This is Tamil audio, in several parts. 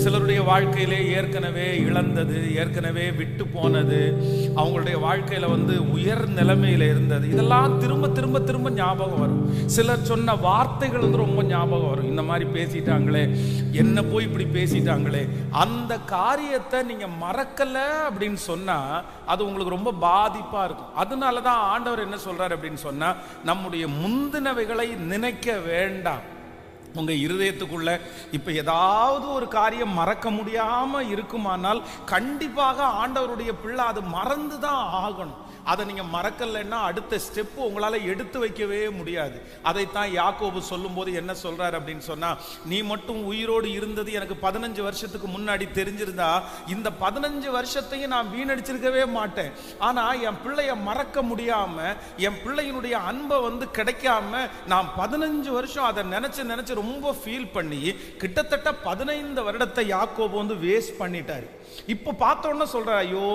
சிலருடைய வாழ்க்கையிலே ஏற்கனவே இழந்தது, ஏற்கனவே விட்டு போனது, அவங்களுடைய வாழ்க்கையில உயர் நிலைமையில இருந்தது, இதெல்லாம் திரும்ப திரும்ப திரும்ப ஞாபகம் வரும். சிலர் சொன்ன வார்த்தைகள் ரொம்ப ஞாபகம் வரும். இந்த மாதிரி பேசிட்டாங்களே, என்ன போய் இப்படி பேசிட்டாங்களே. அந்த காரியத்தை நீங்க மறக்கல அப்படின்னு சொன்னா அது உங்களுக்கு ரொம்ப பாதிப்பா இருக்கும். அதனாலதான் ஆண்டவர் என்ன சொல்றாரு அப்படின்னு சொன்னா, நம்முடைய முந்தினவைகளை நினைக்க வேண்டாம். உங்க இருதயத்துக்குள்ள இப்ப ஏதாவது ஒரு காரியம் மறக்க முடியாம இருக்குமானால் கண்டிப்பாக ஆண்டவருடைய பிள்ளை அது மறந்துதான் ஆகணும். அதை நீங்க மறக்கலைன்னா அடுத்த ஸ்டெப் உங்களால எடுத்து வைக்கவே முடியாது. அதைத்தான் யாக்கோபு சொல்லும் போது என்ன சொல்றாரு அப்படின்னு சொன்னா, நீ மட்டும் உயிரோடு இருந்தது எனக்கு 15 வருஷத்துக்கு முன்னாடி தெரிஞ்சிருந்தா இந்த 15 வருஷத்தையும் நான் வீணடிச்சிருக்கவே மாட்டேன். ஆனா என் பிள்ளைய மறக்க முடியாம, என் பிள்ளையினுடைய அன்பை கிடைக்காம நான் 15 வருஷம் அதை நினைச்சு ரொம்ப ஃபீல் பண்ணி கிட்டத்தட்ட 15 வருடத்தை யாக்கோபு வேஸ்ட் பண்ணிட்டாரு. இப்ப பார்த்தோன்னு சொல்ற, ஐயோ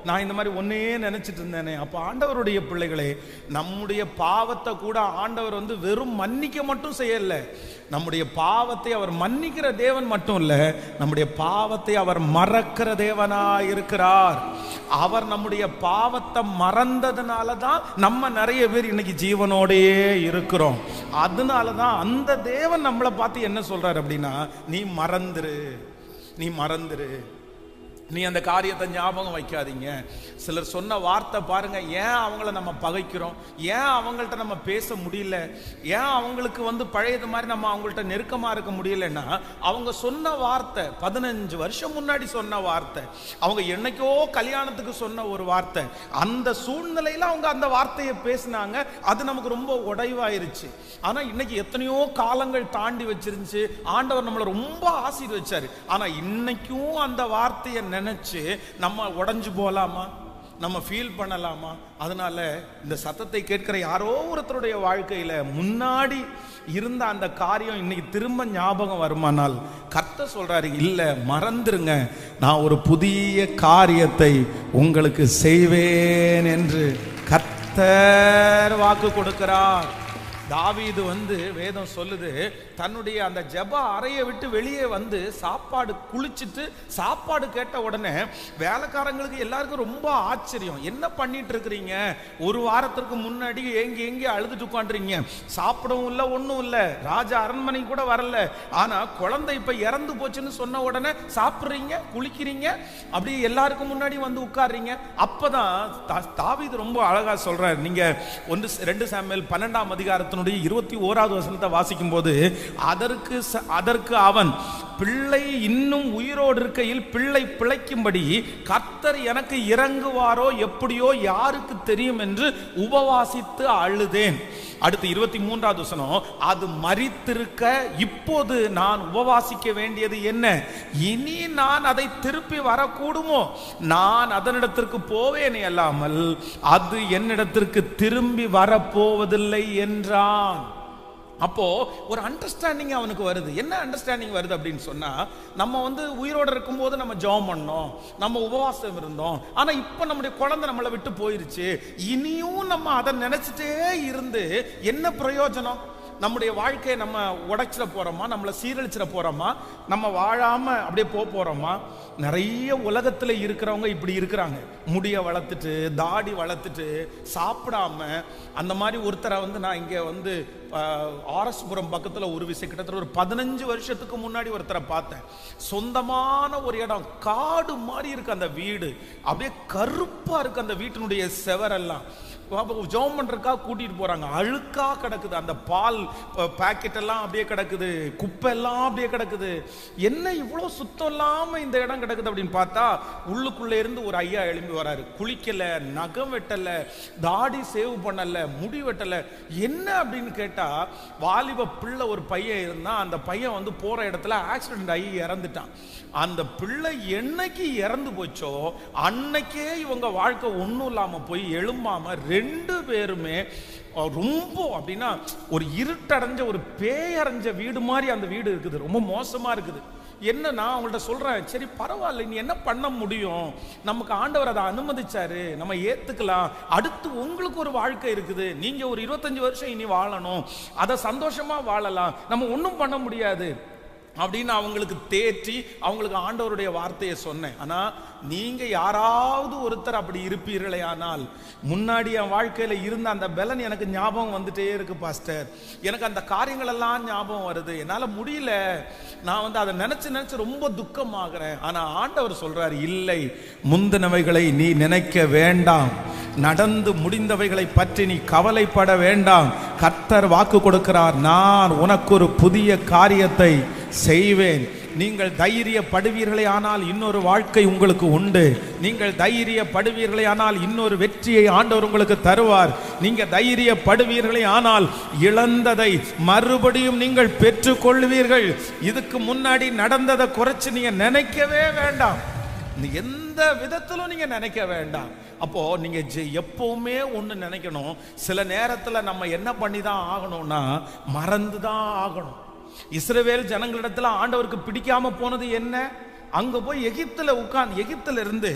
நான் இந்த மாதிரி ஒன்னே நினைச்சிட்டு இருந்தேனே. அப்ப ஆண்டவருடைய பிள்ளைகளே, நம்முடைய பாவத்தை கூட ஆண்டவர் வெறும் மன்னிக்க மட்டும் செய்யல. நம்முடைய பாவத்தை அவர் மன்னிக்கிற தேவன் மட்டும் இல்ல, நம்முடைய பாவத்தை அவர் மறக்கிற தேவனாய் இருக்கிறார். அவர் நம்முடைய பாவத்தை மறந்ததுனாலதான் நம்ம நிறைய பேர் இன்னைக்கு ஜீவனோடையே இருக்கிறோம். அதனாலதான் அந்த தேவன் நம்மளை பார்த்து என்ன சொல்றாரு அப்படின்னா, நீ மறந்துரு, நீ மறந்துரு, நீ அந்த காரியத்தை ஞாபகம் வைக்காதீங்க. சிலர் சொன்ன வார்த்தை பாருங்க, ஏன் அவங்கள நம்ம பகைக்கிறோம், ஏன் அவங்கள்ட்ட நம்ம பேச முடியல, ஏன் அவங்களுக்கு பழையது மாதிரி நம்ம அவங்கள்ட்ட நெருக்கமா இருக்க முடியலன்னா, அவங்க சொன்ன வார்த்தை 15 வருஷம் முன்னாடி சொன்ன வார்த்தை, அவங்க என்னைக்கோ கல்யாணத்துக்கு சொன்ன ஒரு வார்த்தை, அந்த சூழ்நிலையில அவங்க அந்த வார்த்தையை பேசினாங்க, அது நமக்கு ரொம்ப உடைவாயிருச்சு. ஆனா இன்னைக்கு எத்தனையோ காலங்கள் தாண்டி வச்சிருந்துச்சு, ஆண்டவர் நம்மளை ரொம்ப ஆசீர்வதிச்சாரு. ஆனா இன்னைக்கும் அந்த வார்த்தையை நினைச்சு நம்ம உடைஞ்சு போலாமா, நம்ம ஃபீல் பண்ணலாமா? அதனால இந்த சத்தத்தை கேட்கிற யாரோ ஒருத்தருடைய வாழ்க்கையில முன்னாடி இருந்த அந்த காரியம் இன்னைக்கு திரும்ப ஞாபகம் வருமானால் கர்த்தர் சொல்றாரு, இல்ல மறந்துருங்க, நான் ஒரு புதிய காரியத்தை உங்களுக்கு செய்வேன் என்று கர்த்தர் வாக்கு கொடுக்கிறார். தாவீது வேதம் சொல்லுது, தன்னுடைய அந்த ஜெப அறையை விட்டு வெளியே சாப்பாடு குளிச்சுட்டு சாப்பாடு கேட்ட உடனே வேலைக்காரங்களுக்கு எல்லாருக்கும் ரொம்ப ஆச்சரியம். என்ன பண்ணிட்டு இருக்கிறீங்க, ஒரு வாரத்திற்கு முன்னாடி எங்கி அழுதுட்டு உட்காந்துறீங்க, சாப்பிடவும் இல்லை, ஒன்றும் இல்லை, ராஜா அரண்மனை கூட வரல, ஆனா குழந்தை இப்ப இறந்து போச்சுன்னு சொன்ன உடனே சாப்பிட்றீங்க, குளிக்கிறீங்க, அப்படியே எல்லாருக்கும் முன்னாடி உட்கார்றீங்க. அப்பதான் தாவீது ரொம்ப அழகா சொல்றாரு. நீங்க 2 சாமுவேல் 12ஆம் அதிகாரத்தில் 21வது வசனத்தை வாசிக்கும் போது, அதற்கு அவன், பிள்ளை இன்னும் உயிரோடு இருக்கையில் பிள்ளை பிழைக்கும்படி கர்த்தர் எனக்கு இறங்குவாரோ எப்படியோ யாருக்கு தெரியும் என்று உபவாசித்து அழுதேன். அடுத்து 23வது வசனம், அது மரித்திருக்க இப்போது நான் உபவாசிக்க வேண்டியது என்ன, இனி நான் அதை திருப்பி வரக்கூடுமோ, நான் அதனிடத்திற்கு போவேனே அல்லாமல் அது என்னிடத்திற்கு திரும்பி வரப்போவதில்லை என்றான். அப்போ ஒரு அண்டர்ஸ்டாண்டிங் அவனுக்கு வருது. என்ன அண்டர்ஸ்டாண்டிங் வருது அப்படின்னு சொன்னா, நம்ம உயிரோடு இருக்கும்போது நம்ம ஜெபம் பண்ணோம், நம்ம உபவாசம் இருந்தோம், ஆனா இப்ப நம்முடைய குழந்தை நம்மளை விட்டு போயிருச்சு, இனியும் நம்ம அதை நினைச்சிட்டே இருந்து என்ன பிரயோஜனம்? நம்முடைய வாழ்க்கையை நம்ம உடைச்சிட போறோமா, நம்மளை சீரழிச்சிட போறோமா, நம்ம வாழாம அப்படியே போறோமா? நிறைய உலகத்துல இருக்கிறவங்க இப்படி இருக்கிறாங்க. முடிய வளர்த்துட்டு, தாடி வளர்த்துட்டு, சாப்பிடாம. அந்த மாதிரி ஒருத்தரை நான் இங்க ஆர்எஸ்புரம் பக்கத்துல ஒரு விஷயம், கிட்டத்தட்ட ஒரு 15 வருஷத்துக்கு முன்னாடி ஒருத்தரை பார்த்தேன். சொந்தமான ஒரு இடம், காடு மாதிரி இருக்கு அந்த வீடு, அப்படியே கருப்பா இருக்கு அந்த வீட்டினுடைய செவரெல்லாம். ஜெபம் பண்றதுக்காக கூட்டிட்டு போறாங்க, அழுக்கா கிடக்குது, அந்த பால் பாக்கெட் எல்லாம் அப்படியே கிடக்குது, குப்பை எல்லாம் அப்படியே கிடக்குது. என்ன இவ்வளவு சுத்தம் இல்லாம இந்த இடம் கிடக்குது அப்படின்னு பார்த்தா, உள்ளுக்குள்ள இருந்து ஒரு ஐயா எழும்பி வராரு. குளிக்கல, நகம் வெட்டல, தாடி சேவ் பண்ணல, முடி வெட்டல. என்ன அப்படின்னு கேட்டா, வாலிப பிள்ளை ஒரு பையன் இருந்தா, அந்த பையன் போற இடத்துல ஆக்சிடென்ட் ஆகி இறந்துட்டான். அந்த பிள்ளை என்னைக்கு இறந்து போச்சோ அன்னைக்கே இவங்க வாழ்க்கை ஒன்றும் இல்லாம போய் எழும்பாம 2 பேருமே ரொம்ப அப்படின்னா ஒரு இருட்டடைஞ்ச ஒரு பேயடைஞ்ச வீடு மாதிரி அந்த வீடு இருக்குது, ரொம்ப மோசமா இருக்குது. என்ன நான் அவங்கள்ட்ட சொல்றேன், சரி பரவாயில்ல, நீ என்ன பண்ண முடியும், நமக்கு ஆண்டவர் அதை அனுமதிச்சாரு, நம்ம ஏத்துக்கலாம், அடுத்து உங்களுக்கு ஒரு வாழ்க்கை இருக்குது, நீங்க ஒரு 25 வருஷம் இனி வாழணும், அதை சந்தோஷமா வாழலாம், நம்ம ஒன்றும் பண்ண முடியாது. அப்படின்னு அவங்களுக்கு தேற்றி அவங்களுக்கு ஆண்டவருடைய வார்த்தையை சொன்னேன். ஆனா நீங்க யாராவது ஒருத்தர் அப்படி இருப்பீர்களே ஆனால், முன்னாடி என் வாழ்க்கையில இருந்த அந்த பலன் எனக்கு ஞாபகம் வந்துட்டே இருக்கு பாஸ்டர், எனக்கு அந்த காரியங்கள் எல்லாம் ஞாபகம் வருது, என்னால முடியல, நான் அதை நினைச்சு ரொம்ப துக்கமாகிறேன். ஆனா ஆண்டவர் சொல்றாரு, இல்லை, முந்தினவைகளை நீ நினைக்க வேண்டாம், நடந்து முடிந்தவைகளை பற்றி நீ கவலைப்பட வேண்டாம். கர்த்தர் வாக்கு கொடுக்கிறார், நான் உனக்கு ஒரு புதிய காரியத்தை செய்வேன். நீங்கள் தைரியப்படுவீர்களே ஆனால் இன்னொரு வாழ்க்கை உங்களுக்கு உண்டு. நீங்கள் தைரியப்படுவீர்களே ஆனால் இன்னொரு வெற்றியை ஆண்டவர் உங்களுக்கு தருவார். நீங்க தைரியப்படுவீர்களே ஆனால் இழந்ததை மறுபடியும் நீங்கள் பெற்றுக்கொள்வீர்கள். இதுக்கு முன்னாடி நடந்ததை குறைச்சு நீங்க நினைக்கவே வேண்டாம், எந்த விதத்திலும் நீங்க நினைக்க வேண்டாம். அப்போ நீங்க எப்பவுமே ஒண்ணு நினைக்கணும், சில நேரத்துல நம்ம என்ன பண்ணி தான் ஆகணும்னா மறந்து தான் ஆகணும். இஸ்ரவேல் ஜனங்களிடத்துல ஆண்டவருக்கு பிடிக்காம போனது என்ன? அங்க போய் எகிப்துல இருந்து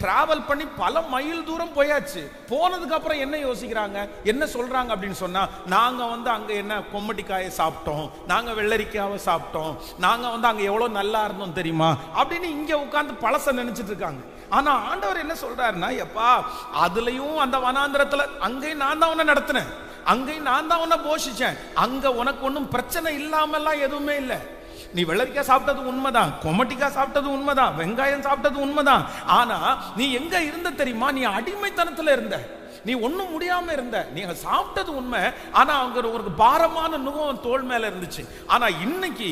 டிராவல் பண்ணி பல மைல் தூரம் போயாச்சு. போனதுக்கு அப்புறம் என்ன யோசிக்கிறாங்க, என்ன சொல்றாங்க அப்படின்னு சொன்னா, நாங்க அங்க என்ன கொம்மட்டிக்காயை சாப்பிட்டோம், நாங்க வெள்ளரிக்காவை சாப்பிட்டோம், நாங்க அங்க எவ்வளவு நல்லா இருந்தோம் தெரியுமா அப்படின்னு இங்க உட்கார்ந்து பழச நினைச்சிட்டு இருக்காங்க. ஆனா ஆண்டவர் என்ன சொல்றாருன்னா, எப்பா அதுலயும் அந்த வனாந்திரத்துல அங்கேயும் நான் தான் உன்னை நடத்தினேன், அங்கேயும் நான் தான் உன்னை போஷிச்சேன், அங்க உனக்கு ஒன்றும் பிரச்சனை இல்லாமல்லாம் எதுவுமே இல்லை. நீ வெள்ளரிக்காய் சாப்பிட்டது உண்மைதான், கொமட்டிக்காய் சாப்பிட்டது உண்மைதான், வெங்காயம் சாப்பிட்டது உண்மைதான். ஆனா நீ எங்க இருந்த தெரியுமா? நீ அடிமைத்தனத்துல இருந்த, நீ ஒண்ணும் முடியாம இருந்த. நீங்க சாப்பிட்டது உண்மை, ஆனா அவங்க ஒரு பாரமான நுகம் தோல் மேல இருந்துச்சு. ஆனா இன்னைக்கு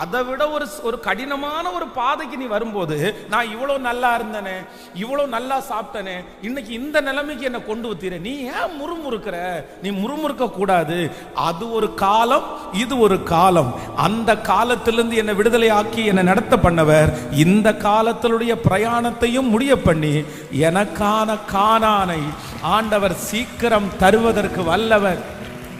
அதை விட ஒரு கடினமான ஒரு பாதைக்கு நீ வரும்போது, நான் இவ்வளவு நல்லா இருந்தனே, இவ்வளவு நல்லா சாப்பிட்டனே, இன்னைக்கு இந்த நிலைமைக்கு என்ன கொண்டு வத்தீர, நீ ஏன் முறுமுறுக்கிற? நீ முறுமுறுக்க கூடாது. அது ஒரு காலம், இது ஒரு காலம். அந்த காலத்திலிருந்து என்னை விடுதலை ஆக்கி என்னை நடத்த பண்ணவர் இந்த காலத்திலுடைய பிரயாணத்தையும் முடிய பண்ணி எனக்கான கானானை ஆண்டவர் சீக்கிரம் தருவதற்கு வல்லவர்.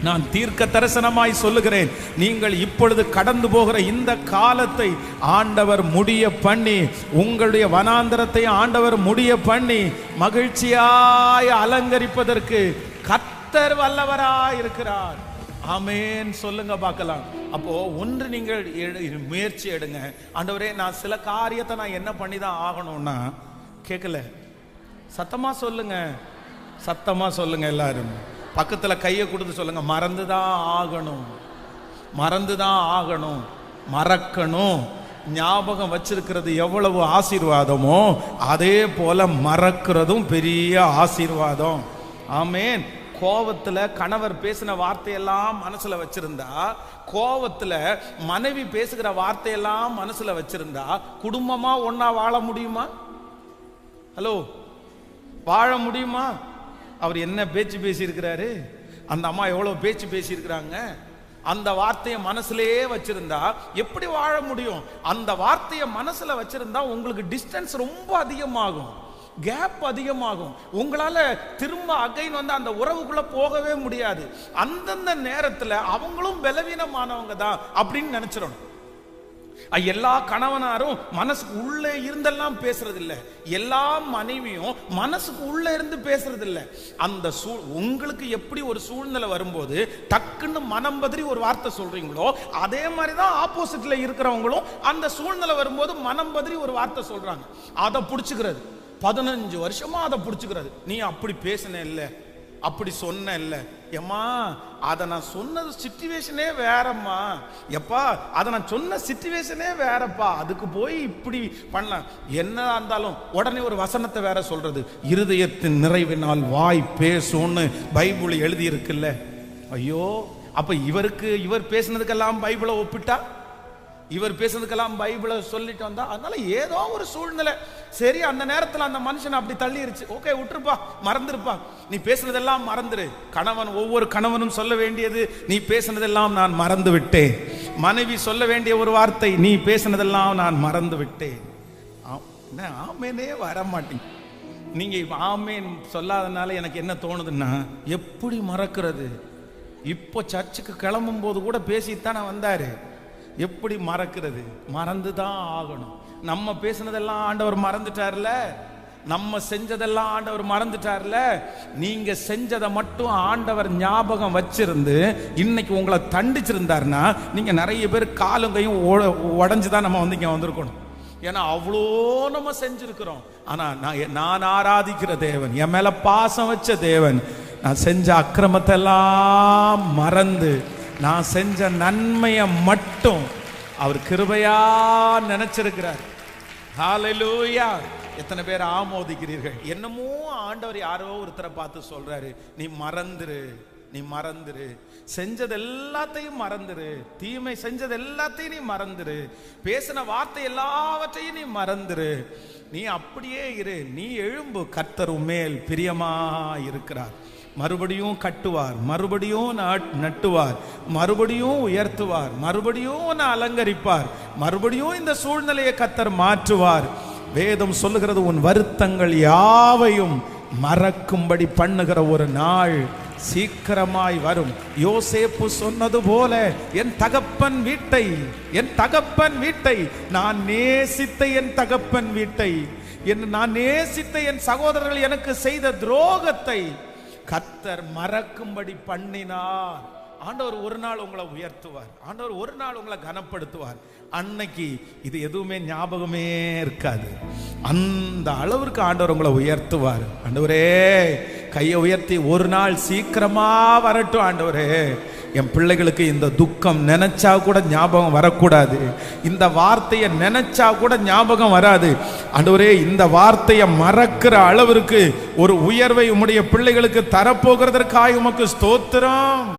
நான் தீர்க்க தரிசனமாய் சொல்லுகிறேன், நீங்கள் இப்பொழுது கடந்து போகிற இந்த காலத்தை ஆண்டவர் முடிய பண்ணி, உங்களுடைய வனாந்தரத்தை ஆண்டவர் முடிய பண்ணி மகிழ்ச்சியாய் அலங்கரிப்பதற்கு கர்த்தர் வல்லவராய் இருக்கிறார். ஆமென் சொல்லுங்க பார்க்கலாம். அப்போ ஒன்று நீங்கள் முயற்சி எடுங்க. ஆண்டவரே, நான் சில காரியத்தை நான் என்ன பண்ணி தான் ஆகணும்னா, கேட்கல, சத்தமா சொல்லுங்க, சத்தமா சொல்லுங்க. எல்லாரும் பக்கத்துல கையை கொடுத்து சொல்லுங்க, மறந்துதான் ஆகணும், மறந்துதான் ஆகணும், மறக்கணும். ஞாபகம் வச்சிருக்கிறது எவ்வளவு ஆசீர்வாதமோ அதே போல மறக்கிறதும் பெரிய ஆசீர்வாதம். ஆமென். கோவத்துல கணவர் பேசின வார்த்தையெல்லாம் மனசுல வச்சிருந்தா, கோவத்துல மனைவி பேசுகிற வார்த்தையெல்லாம் மனசுல வச்சிருந்தா, குடும்பமா ஒன்னா வாழ முடியுமா? ஹலோ, வாழ முடியுமா? அவர் என்ன பேச்சு பேசியிருக்கிறாரு, அந்த அம்மா எவ்வளவு பேச்சு பேசியிருக்கிறாங்க, அந்த வார்த்தையை மனசுலயே வச்சிருந்தா எப்படி வாழ முடியும்? அந்த வார்த்தையை மனசுல வச்சிருந்தா உங்களுக்கு டிஸ்டன்ஸ் ரொம்ப அதிகமாகும், கேப் அதிகமாகும். உங்களால திரும்ப அகைன் அந்த உறவுக்குள்ள போகவே முடியாது. அந்தந்த நேரத்துல அவங்களும் பலவீனமானவங்க தான் அப்படின்னு நினைச்சிடணும். எல்லா கணவனாரும் மனசுக்கு உள்ள இருந்தெல்லாம் பேசுறது இல்ல, எல்லா மனைவியும் மனசுக்கு உள்ள இருந்து பேசுறது இல்ல. அந்த உங்களுக்கு எப்படி ஒரு சூழ்நிலை வரும்போது டக்குன்னு மனம் பதறி ஒரு வார்த்தை சொல்றீங்களோ, அதே மாதிரிதான் ஆப்போசிட்ல இருக்கிறவங்களும் அந்த சூழ்நிலை வரும்போது மனம் பதறி ஒரு வார்த்தை சொல்றாங்க. அதை புடிச்சுக்கிறது 15 வருஷமா அதை புடிச்சுக்கிறது. நீ அப்படி பேசின இல்ல, அப்படி சொன்ன இல்ல, ஏம்மா அதை நான் சொன்னது சிச்சுவேஷனே வேறம்மா, எப்பா அதை நான் சொன்ன சிச்சுவேஷனே வேறப்பா, அதுக்கு போய் இப்படி பண்ணலாம். என்ன இருந்தாலும் உடனே ஒரு வசனத்தை வேற சொல்றது, இருதயத்தின் நிறைவினால் வாய் பேசும்னு பைபிள் எழுதி இருக்குல்ல. ஐயோ, அப்ப இவர் பேசினதுக்கெல்லாம் பைபிளை ஒப்பிட்டா, இவர் பேசுறதுக்கெல்லாம் பைபிளை சொல்லிட்டு வந்தா, அதனால ஏதோ ஒரு சூழ்நிலை சரி அந்த நேரத்தில் அந்த மனுஷன் அப்படி தள்ளிருச்சு, ஓகே விட்டுருப்பா, மறந்துருப்பா, நீ பேசுனதெல்லாம் மறந்துரு. ஒவ்வொரு கணவனும் சொல்ல வேண்டியது, நீ பேசுனதெல்லாம் நான் மறந்து விட்டேன். மனைவி சொல்ல வேண்டிய ஒரு வார்த்தை, நீ பேசுனதெல்லாம் நான் மறந்து விட்டேன். ஆமேனே வர மாட்டேங்க. நீங்க ஆமேன் சொல்லாதனால எனக்கு என்ன தோணுதுன்னா, எப்படி மறக்கிறது? இப்போ சர்ச்சுக்கு கிளம்பும் போது கூட பேசித்தானே வந்தாரு, எப்படி மறக்கிறது? மறந்துதான் ஆகணும். நம்ம பேசினதெல்லாம் ஆண்டவர் மறந்துட்டார்ல, நம்ம செஞ்சதெல்லாம் ஆண்டவர் மறந்துட்டார்ல. நீங்க செஞ்சதை மட்டும் ஆண்டவர் ஞாபகம் வச்சிருந்து இன்னைக்கு உங்களை தண்டிச்சிருந்தாருன்னா நீங்க நிறைய பேர் காலுங்கையும் உடஞ்சுதான் நம்ம வந்து இங்க வந்திருக்கணும். ஏன்னா அவ்வளோ நம்ம செஞ்சிருக்கிறோம். ஆனா நான் ஆராதிக்கிற தேவன், என் மேல பாசம் வச்ச தேவன், நான் செஞ்ச அக்கிரமத்தை எல்லாம் மறந்து நான் செஞ்ச நன்மையை மட்டும் அவர் கிருபையா நினைச்சிருக்கிறார். ஹல்லேலூயா. எத்தனை பேர் ஆமோதிக்கிறீர்கள்? என்னமோ ஆண்டவர் யாரோ ஒருத்தரை பார்த்து சொல்றாரு, நீ மறந்துரு, நீ மறந்துரு, செஞ்சது எல்லாத்தையும் மறந்துரு, தீமை செஞ்சது எல்லாத்தையும் நீ மறந்துரு, பேசின வார்த்தை எல்லாவற்றையும் நீ மறந்துரு, நீ அப்படியே இரு, நீ எழும்பு, கர்த்தர் உம்மேல் பிரியமா இருக்கிறார். மறுபடியும் கட்டுவார், மறுபடியும் நட்டுவார், மறுபடியும் உயர்த்துவார், மறுபடியும் அலங்கரிப்பார், மறுபடியும் இந்த சூழ்நிலையை கர்த்தர் மாற்றுவார். வேதம் சொல்லுகிறது, உன் வருத்தங்கள் யாவையும் மறக்கும்படி பண்ணுகிற ஒரு நாள் சீக்கிரமாய் வரும். யோசேப்பு சொன்னது போல, என் தகப்பன் வீட்டை நான் நேசித்த என் தகப்பன் வீட்டை, நான் நேசித்த என் சகோதரர்கள் எனக்கு செய்த துரோகத்தை கர்த்தர் மறக்கும்படி பண்ணினார். ஆண்டவர் ஒரு நாள் உங்களை உயர்த்துவார், ஆண்டவர் ஒரு நாள் உங்களை கனப்படுத்துவார். அன்னைக்கு இது எதுவுமே ஞாபகமே இருக்காது. அந்த அளவிற்கு ஆண்டவர் உங்களை உயர்த்துவார். ஆண்டவரே, கையை உயர்த்தி ஒரு நாள் சீக்கிரமா வரட்டும் ஆண்டவரே. என் பிள்ளைகளுக்கு இந்த துக்கம் நினைச்சா கூட ஞாபகம் வரக்கூடாது, இந்த வார்த்தையை நினைச்சா கூட ஞாபகம் வராது. ஆண்டவரே, இந்த வார்த்தையை மறக்கிற அளவிற்கு ஒரு உயர்வை உம்முடைய பிள்ளைகளுக்கு தரப்போகிறதற்காக உமக்கு ஸ்தோத்திரம்.